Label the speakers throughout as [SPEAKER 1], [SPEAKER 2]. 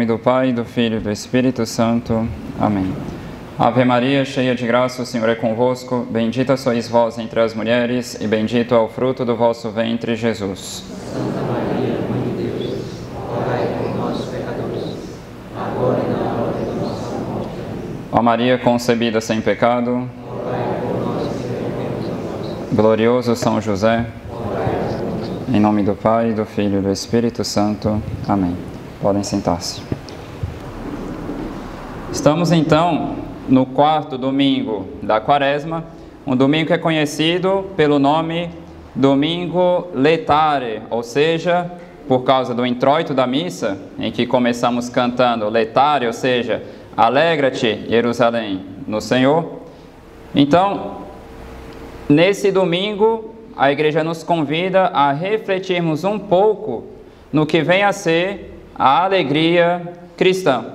[SPEAKER 1] nome do Pai, do Filho e do Espírito Santo. Amém. Ave Maria, cheia de graça, o Senhor é convosco. Bendita sois vós entre as mulheres, e bendito é o fruto do vosso ventre, Jesus.
[SPEAKER 2] Santa Maria, Mãe de Deus, rogai por nós, pecadores, agora e na hora de nossa morte.
[SPEAKER 1] Ó Maria concebida sem pecado,
[SPEAKER 2] Rogai por nós que recorremos a vós.
[SPEAKER 1] glorioso São José,
[SPEAKER 2] Rogai por nós.
[SPEAKER 1] em nome do Pai, do Filho e do Espírito Santo. Amém. Podem sentar-se. Estamos então no quarto domingo da Quaresma, um domingo que é conhecido pelo nome Domingo Letare, ou seja, por causa do introito da missa, em que começamos cantando Letare, ou seja, alegra-te, Jerusalém, no Senhor. Então, nesse domingo, a Igreja nos convida a refletirmos um pouco no que vem a ser a alegria cristã.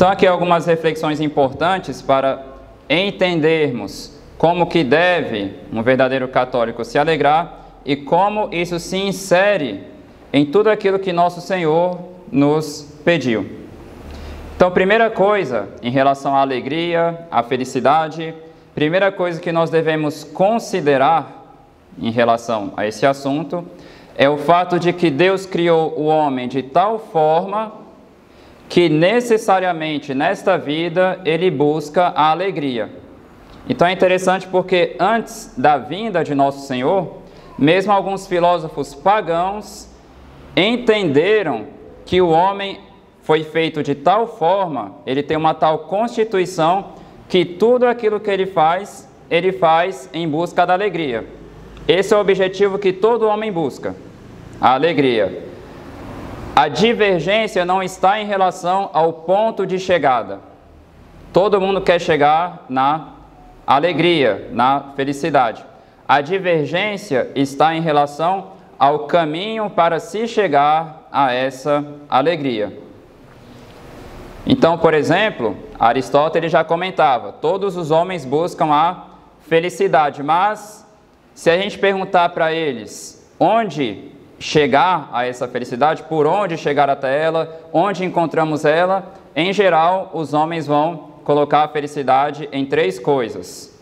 [SPEAKER 1] Então, aqui algumas reflexões importantes para entendermos como que deve um verdadeiro católico se alegrar e como isso se insere em tudo aquilo que nosso Senhor nos pediu. Então, primeira coisa em relação à alegria, à felicidade, primeira coisa que nós devemos considerar em relação a esse assunto é o fato de que Deus criou o homem de tal forma que necessariamente nesta vida ele busca a alegria. Então é interessante porque antes da vinda de nosso Senhor, mesmo alguns filósofos pagãos entenderam que o homem foi feito de tal forma, ele tem uma tal constituição, que tudo aquilo que ele faz em busca da alegria. Esse é o objetivo que todo homem busca, a alegria. A divergência não está em relação ao ponto de chegada. Todo mundo quer chegar na alegria, na felicidade. A divergência está em relação ao caminho para se chegar a essa alegria. Então, por exemplo, Aristóteles já comentava, todos os homens buscam a felicidade, mas se a gente perguntar para eles onde chegar a essa felicidade, por onde chegar até ela, onde encontramos ela, em geral, os homens vão colocar a felicidade em três coisas.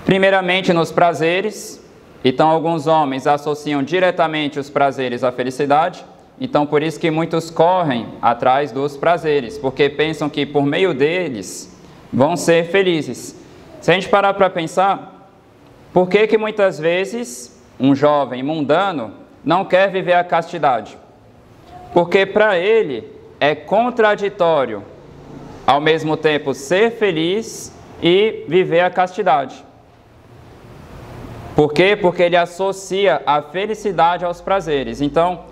[SPEAKER 1] Primeiramente, nos prazeres. Então, alguns homens associam diretamente os prazeres à felicidade. Então, por isso que muitos correm atrás dos prazeres, porque pensam que por meio deles vão ser felizes. Se a gente parar para pensar, por que muitas vezes um jovem mundano não quer viver a castidade? Porque para ele é contraditório, ao mesmo tempo, ser feliz e viver a castidade. Por quê? Porque ele associa a felicidade aos prazeres. Então,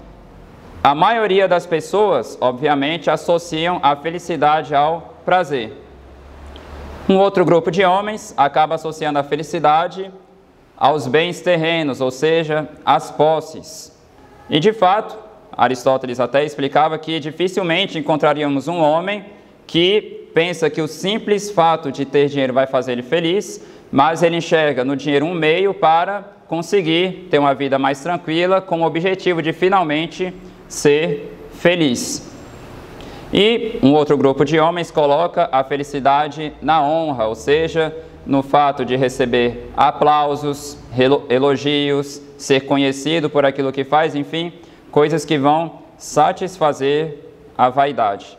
[SPEAKER 1] a maioria das pessoas, obviamente, associam a felicidade ao prazer. Um outro grupo de homens acaba associando a felicidade aos bens terrenos, ou seja, às posses. E de fato, Aristóteles até explicava que dificilmente encontraríamos um homem que pensa que o simples fato de ter dinheiro vai fazer ele feliz, mas ele enxerga no dinheiro um meio para conseguir ter uma vida mais tranquila, com o objetivo de finalmente ser feliz. E um outro grupo de homens coloca a felicidade na honra, ou seja, no fato de receber aplausos, elogios, ser conhecido por aquilo que faz, enfim, coisas que vão satisfazer a vaidade.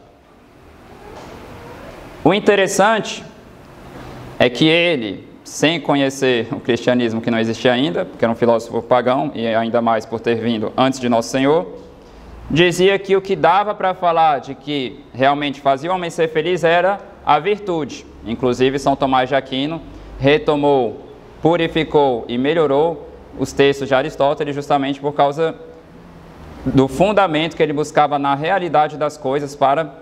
[SPEAKER 1] O interessante é que ele, sem conhecer o cristianismo que não existia ainda, porque era um filósofo pagão e ainda mais por ter vindo antes de Nosso Senhor, dizia que o que dava para falar de que realmente fazia o homem ser feliz era a virtude. Inclusive, São Tomás de Aquino retomou, purificou e melhorou os textos de Aristóteles justamente por causa do fundamento que ele buscava na realidade das coisas para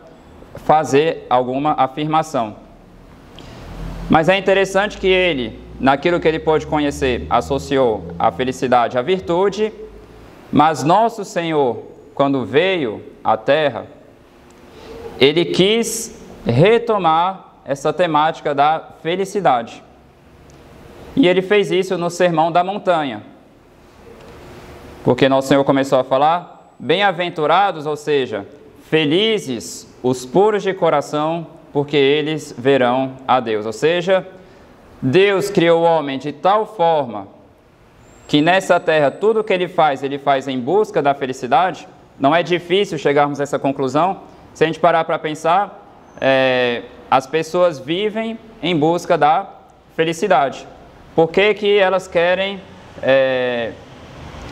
[SPEAKER 1] fazer alguma afirmação. Mas é interessante que ele, naquilo que ele pôde conhecer, associou a felicidade à virtude, mas Nosso Senhor, quando veio à Terra, ele quis retomar essa temática da felicidade. E ele fez isso no Sermão da Montanha. Porque Nosso Senhor começou a falar, bem-aventurados, ou seja, felizes os puros de coração, porque eles verão a Deus. Ou seja, Deus criou o homem de tal forma que nessa terra tudo o que ele faz em busca da felicidade. Não é difícil chegarmos a essa conclusão. Se a gente parar para pensar, as pessoas vivem em busca da felicidade. Por que elas querem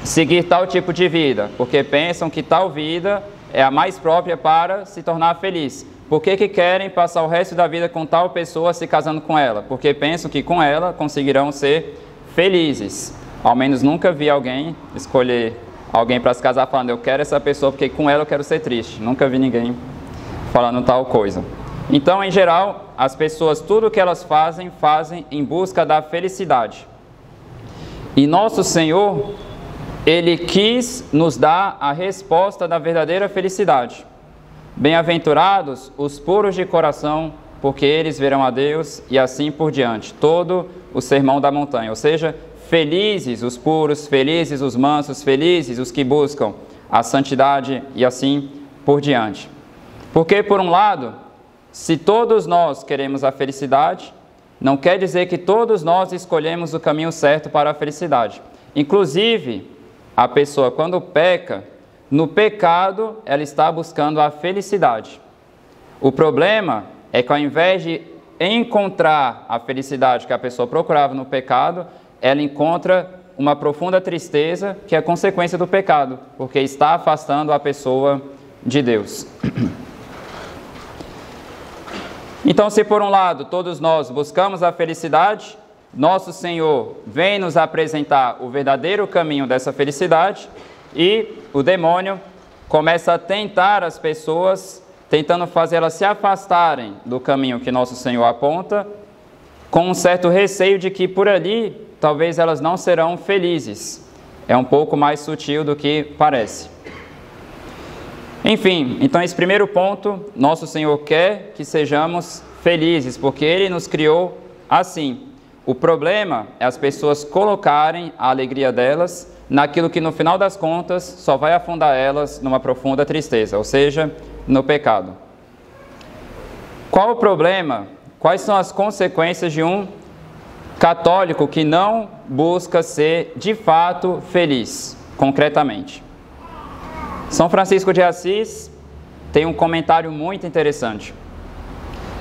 [SPEAKER 1] seguir tal tipo de vida? Porque pensam que tal vida é a mais própria para se tornar feliz. Por que querem passar o resto da vida com tal pessoa, se casando com ela? Porque pensam que com ela conseguirão ser felizes. Ao menos nunca vi alguém escolher alguém para se casar falando, eu quero essa pessoa porque com ela eu quero ser triste. Nunca vi ninguém falando tal coisa. Então, em geral, as pessoas, tudo o que elas fazem em busca da felicidade. E nosso Senhor, Ele quis nos dar a resposta da verdadeira felicidade. Bem-aventurados os puros de coração, porque eles verão a Deus, e assim por diante. Todo o sermão da montanha. Ou seja, felizes os puros, felizes os mansos, felizes os que buscam a santidade, e assim por diante. Porque, por um lado, se todos nós queremos a felicidade, não quer dizer que todos nós escolhemos o caminho certo para a felicidade. Inclusive, a pessoa, quando peca, no pecado, ela está buscando a felicidade. O problema é que, ao invés de encontrar a felicidade que a pessoa procurava no pecado, ela encontra uma profunda tristeza, que é consequência do pecado, porque está afastando a pessoa de Deus. Então, se por um lado todos nós buscamos a felicidade, nosso Senhor vem nos apresentar o verdadeiro caminho dessa felicidade, e o demônio começa a tentar as pessoas, tentando fazer elas se afastarem do caminho que nosso Senhor aponta, com um certo receio de que por ali talvez elas não serão felizes. É um pouco mais sutil do que parece. Enfim, então esse primeiro ponto, nosso Senhor quer que sejamos felizes, porque Ele nos criou assim. O problema é as pessoas colocarem a alegria delas naquilo que no final das contas só vai afundar elas numa profunda tristeza, ou seja, no pecado. Qual o problema? Quais são as consequências de um católico que não busca ser de fato feliz, concretamente? São Francisco de Assis tem um comentário muito interessante.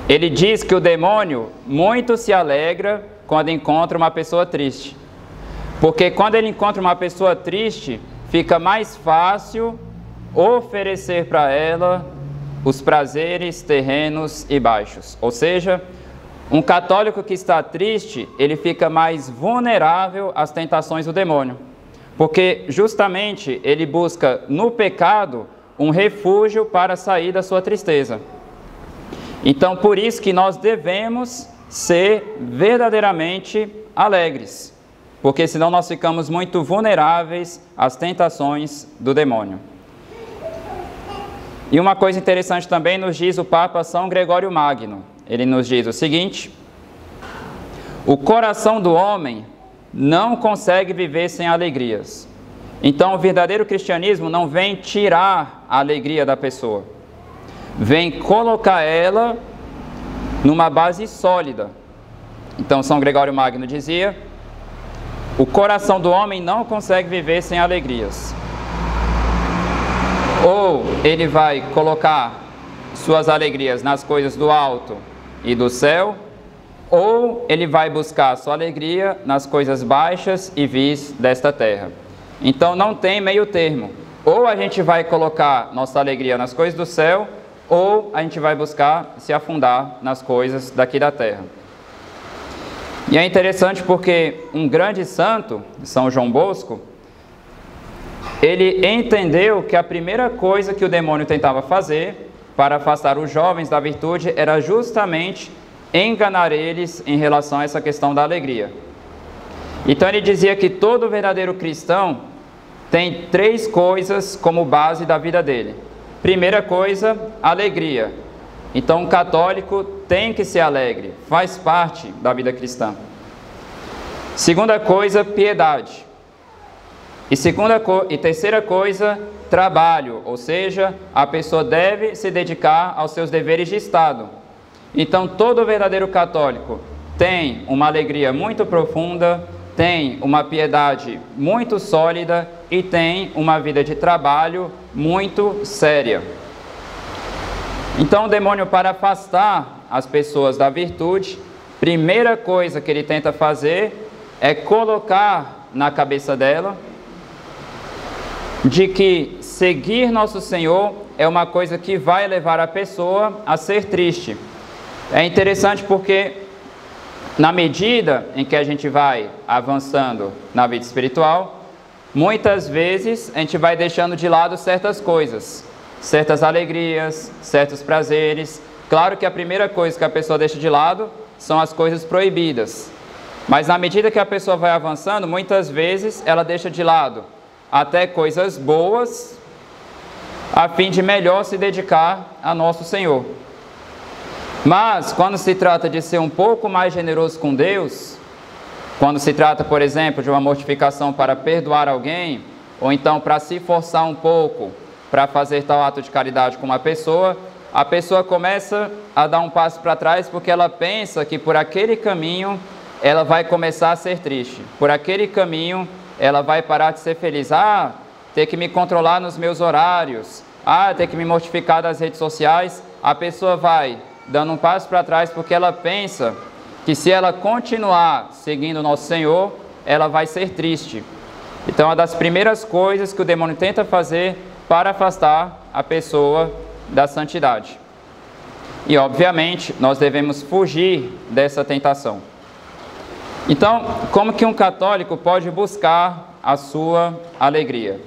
[SPEAKER 1] Ele diz que o demônio muito se alegra quando encontra uma pessoa triste. Porque quando ele encontra uma pessoa triste, fica mais fácil oferecer para ela os prazeres terrenos e baixos. Ou seja, um católico que está triste, ele fica mais vulnerável às tentações do demônio. Porque justamente ele busca no pecado um refúgio para sair da sua tristeza. Então, por isso que nós devemos ser verdadeiramente alegres, porque senão nós ficamos muito vulneráveis às tentações do demônio. E uma coisa interessante também nos diz o Papa São Gregório Magno. Ele nos diz o seguinte: o coração do homem não consegue viver sem alegrias. Então, o verdadeiro cristianismo não vem tirar a alegria da pessoa, vem colocar ela numa base sólida. Então, São Gregório Magno dizia: o coração do homem não consegue viver sem alegrias. Ou ele vai colocar suas alegrias nas coisas do alto e do céu, ou ele vai buscar sua alegria nas coisas baixas e vis desta terra. Então não tem meio termo. Ou a gente vai colocar nossa alegria nas coisas do céu, ou a gente vai buscar se afundar nas coisas daqui da terra. E é interessante porque um grande santo, São João Bosco, ele entendeu que a primeira coisa que o demônio tentava fazer para afastar os jovens da virtude era justamente enganar eles em relação a essa questão da alegria. Então ele dizia que todo verdadeiro cristão tem 3 coisas como base da vida dele. Primeira coisa, alegria. Então um católico tem que ser alegre, faz parte da vida cristã. Segunda coisa, piedade. E terceira coisa, trabalho, ou seja, a pessoa deve se dedicar aos seus deveres de Estado. Então, todo verdadeiro católico tem uma alegria muito profunda, tem uma piedade muito sólida e tem uma vida de trabalho muito séria. Então, o demônio, para afastar as pessoas da virtude, primeira coisa que ele tenta fazer é colocar na cabeça dela de que seguir nosso Senhor é uma coisa que vai levar a pessoa a ser triste. É interessante porque, na medida em que a gente vai avançando na vida espiritual, muitas vezes a gente vai deixando de lado certas coisas, certas alegrias, certos prazeres. Claro que a primeira coisa que a pessoa deixa de lado são as coisas proibidas. Mas na medida que a pessoa vai avançando, muitas vezes ela deixa de lado até coisas boas, a fim de melhor se dedicar a nosso Senhor. Mas, quando se trata de ser um pouco mais generoso com Deus, quando se trata, por exemplo, de uma mortificação para perdoar alguém, ou então para se forçar um pouco para fazer tal ato de caridade com uma pessoa, a pessoa começa a dar um passo para trás porque ela pensa que por aquele caminho ela vai começar a ser triste. Por aquele caminho ela vai parar de ser feliz. Ter que me controlar nos meus horários. Ter que me mortificar das redes sociais. A pessoa vai dando um passo para trás porque ela pensa que se ela continuar seguindo o nosso Senhor, ela vai ser triste. Então, uma das primeiras coisas que o demônio tenta fazer para afastar a pessoa da santidade. E, obviamente, nós devemos fugir dessa tentação. Então, como que um católico pode buscar a sua alegria?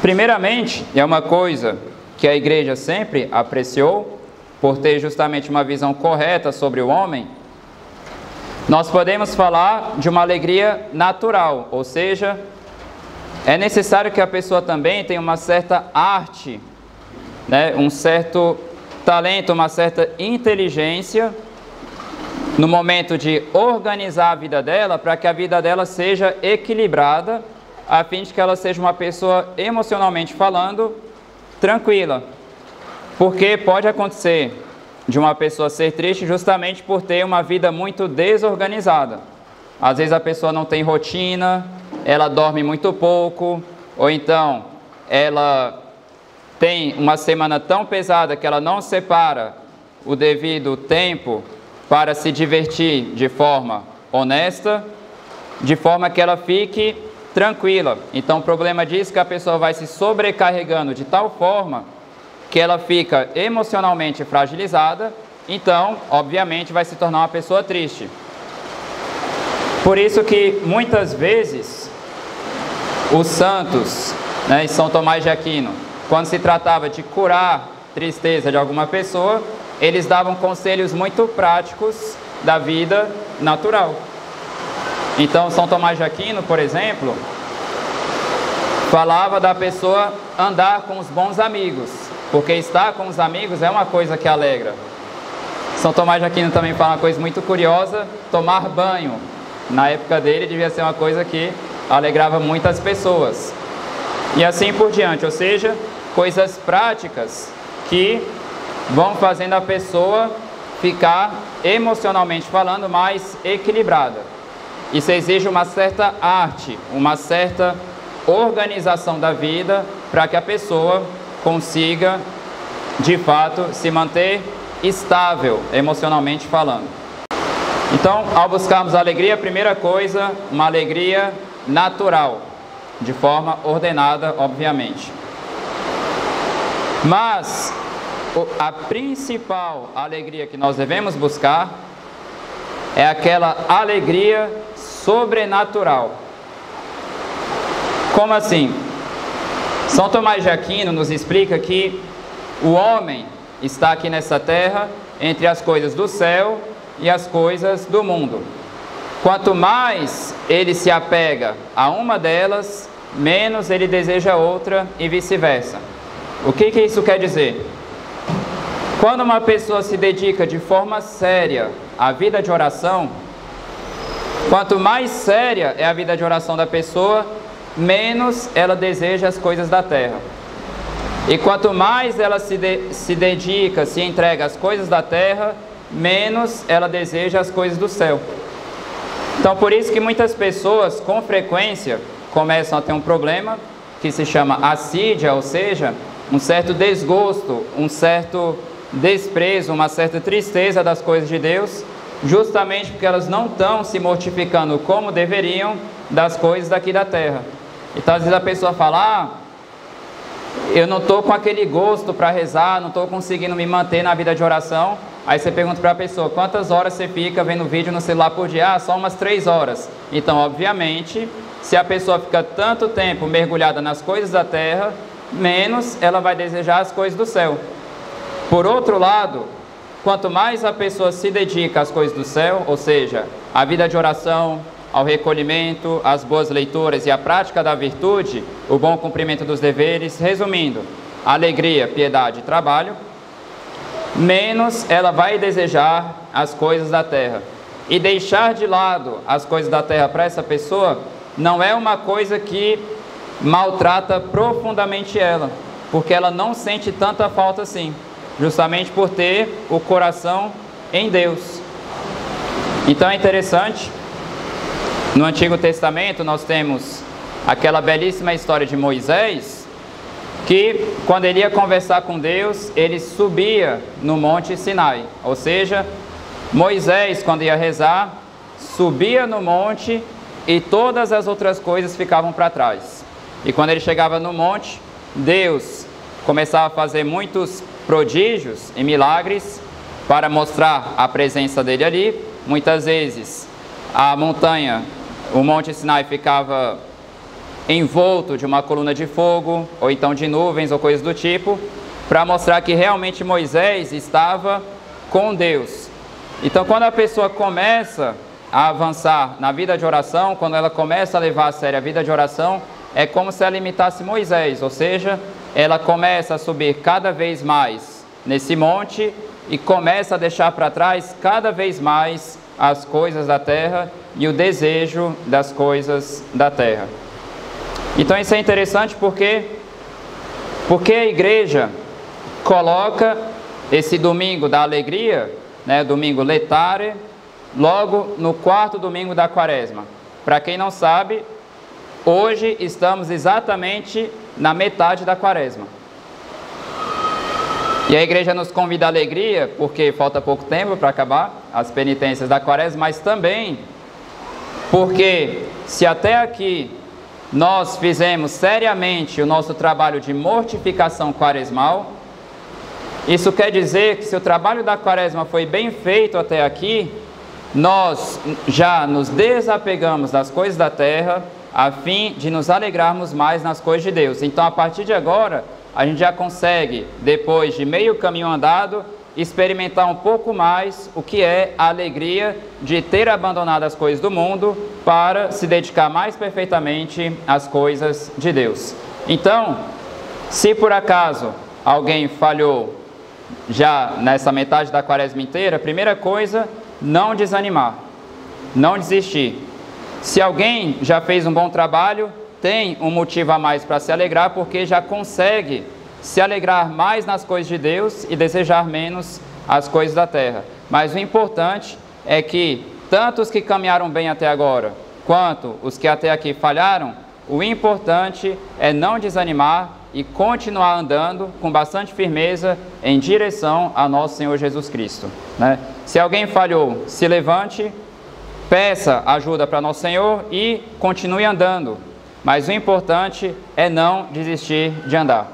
[SPEAKER 1] Primeiramente, é uma coisa que a igreja sempre apreciou, por ter justamente uma visão correta sobre o homem, nós podemos falar de uma alegria natural, ou seja, é necessário que a pessoa também tenha uma certa arte, um certo talento, uma certa inteligência no momento de organizar a vida dela, para que a vida dela seja equilibrada, a fim de que ela seja uma pessoa, emocionalmente falando, tranquila. Porque pode acontecer de uma pessoa ser triste justamente por ter uma vida muito desorganizada. Às vezes a pessoa não tem rotina, ela dorme muito pouco, ou então ela tem uma semana tão pesada que ela não separa o devido tempo para se divertir de forma honesta, de forma que ela fique tranquila. Então o problema disso é que a pessoa vai se sobrecarregando de tal forma que ela fica emocionalmente fragilizada, então, obviamente, vai se tornar uma pessoa triste. Por isso que, muitas vezes, os santos, e São Tomás de Aquino, quando se tratava de curar tristeza de alguma pessoa, eles davam conselhos muito práticos da vida natural. Então, São Tomás de Aquino, por exemplo, falava da pessoa andar com os bons amigos, porque estar com os amigos é uma coisa que alegra. São Tomás de Aquino também fala uma coisa muito curiosa, tomar banho. Na época dele devia ser uma coisa que alegrava muitas pessoas. E assim por diante, ou seja, coisas práticas que vão fazendo a pessoa ficar, emocionalmente falando, mais equilibrada. Isso exige uma certa arte, uma certa organização da vida para que a pessoa consiga, de fato, se manter estável, emocionalmente falando. Então, ao buscarmos a alegria, a primeira coisa, uma alegria natural, de forma ordenada, obviamente. Mas a principal alegria que nós devemos buscar é aquela alegria sobrenatural. Como assim? São Tomás de Aquino nos explica que o homem está aqui nessa terra entre as coisas do céu e as coisas do mundo. Quanto mais ele se apega a uma delas, menos ele deseja outra e vice-versa. O que isso quer dizer? Quando uma pessoa se dedica de forma séria à vida de oração, Quanto mais séria é a vida de oração da pessoa, menos ela deseja as coisas da terra. E quanto mais ela se dedica, se entrega às coisas da terra, menos ela deseja as coisas do céu. Então, por isso que muitas pessoas, com frequência, começam a ter um problema que se chama assídia, ou seja, um certo desgosto, um certo desprezo, uma certa tristeza das coisas de Deus, justamente porque elas não estão se mortificando como deveriam das coisas daqui da terra. Então, às vezes a pessoa fala, eu não estou com aquele gosto para rezar, não estou conseguindo me manter na vida de oração. Aí você pergunta para a pessoa, quantas horas você fica vendo vídeo no celular por dia? Só umas 3 horas. Então, obviamente, se a pessoa fica tanto tempo mergulhada nas coisas da terra, menos ela vai desejar as coisas do céu. Por outro lado, quanto mais a pessoa se dedica às coisas do céu, ou seja, à vida de oração, ao recolhimento, às boas leituras e à prática da virtude, o bom cumprimento dos deveres, resumindo, alegria, piedade e trabalho, menos ela vai desejar as coisas da terra. E deixar de lado as coisas da terra para essa pessoa não é uma coisa que maltrata profundamente ela, porque ela não sente tanta falta assim, justamente por ter o coração em Deus. Então é interessante, no Antigo Testamento nós temos aquela belíssima história de Moisés, que quando ele ia conversar com Deus, ele subia no Monte Sinai, ou seja, Moisés, quando ia rezar, subia no monte e todas as outras coisas ficavam para trás. E quando ele chegava no monte, Deus começava a fazer muitos prodígios e milagres para mostrar a presença dele ali. Muitas vezes a montanha, o Monte Sinai ficava envolto de uma coluna de fogo, ou então de nuvens ou coisas do tipo, para mostrar que realmente Moisés estava com Deus. Então, quando a pessoa começa a avançar na vida de oração, quando ela começa a levar a sério a vida de oração, é como se ela imitasse Moisés, ou seja, ela começa a subir cada vez mais nesse monte e começa a deixar para trás cada vez mais as coisas da terra e o desejo das coisas da terra. Então isso é interessante porque a igreja coloca esse domingo da alegria, né, domingo letare, logo no 4º domingo da quaresma. Para quem não sabe, hoje estamos exatamente na metade da quaresma. E a igreja nos convida à alegria, porque falta pouco tempo para acabar as penitências da quaresma, mas também porque se até aqui nós fizemos seriamente o nosso trabalho de mortificação quaresmal, isso quer dizer que se o trabalho da quaresma foi bem feito até aqui, nós já nos desapegamos das coisas da terra, a fim de nos alegrarmos mais nas coisas de Deus. Então, a partir de agora, a gente já consegue, depois de meio caminho andado, experimentar um pouco mais o que é a alegria de ter abandonado as coisas do mundo para se dedicar mais perfeitamente às coisas de Deus. Então, se por acaso alguém falhou já nessa metade da quaresma inteira, a primeira coisa, não desanimar, não desistir. Se alguém já fez um bom trabalho, tem um motivo a mais para se alegrar, porque já consegue se alegrar mais nas coisas de Deus e desejar menos as coisas da terra. Mas o importante é que tanto os que caminharam bem até agora, quanto os que até aqui falharam, o importante é não desanimar e continuar andando com bastante firmeza em direção a nosso Senhor Jesus Cristo, né? Se alguém falhou, se levante, peça ajuda para nosso Senhor e continue andando. Mas o importante é não desistir de andar,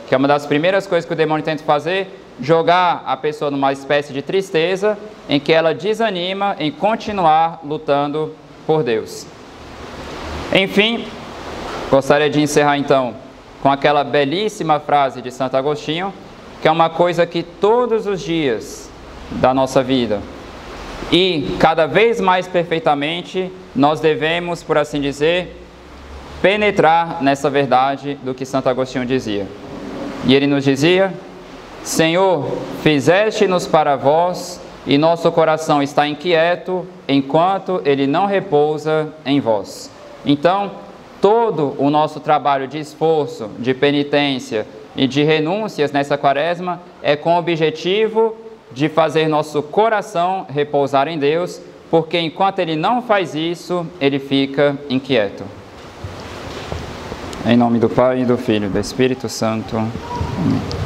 [SPEAKER 1] que é uma das primeiras coisas que o demônio tenta fazer, jogar a pessoa numa espécie de tristeza, em que ela desanima em continuar lutando por Deus. Enfim, gostaria de encerrar então com aquela belíssima frase de Santo Agostinho, que é uma coisa que todos os dias da nossa vida, e cada vez mais perfeitamente, nós devemos, por assim dizer, penetrar nessa verdade do que Santo Agostinho dizia. E ele nos dizia: Senhor, fizeste-nos para vós e nosso coração está inquieto enquanto ele não repousa em vós. Então, todo o nosso trabalho de esforço, de penitência e de renúncias nessa quaresma é com o objetivo de fazer nosso coração repousar em Deus, porque enquanto ele não faz isso, ele fica inquieto. Em nome do Pai, e do Filho e do Espírito Santo. Amém.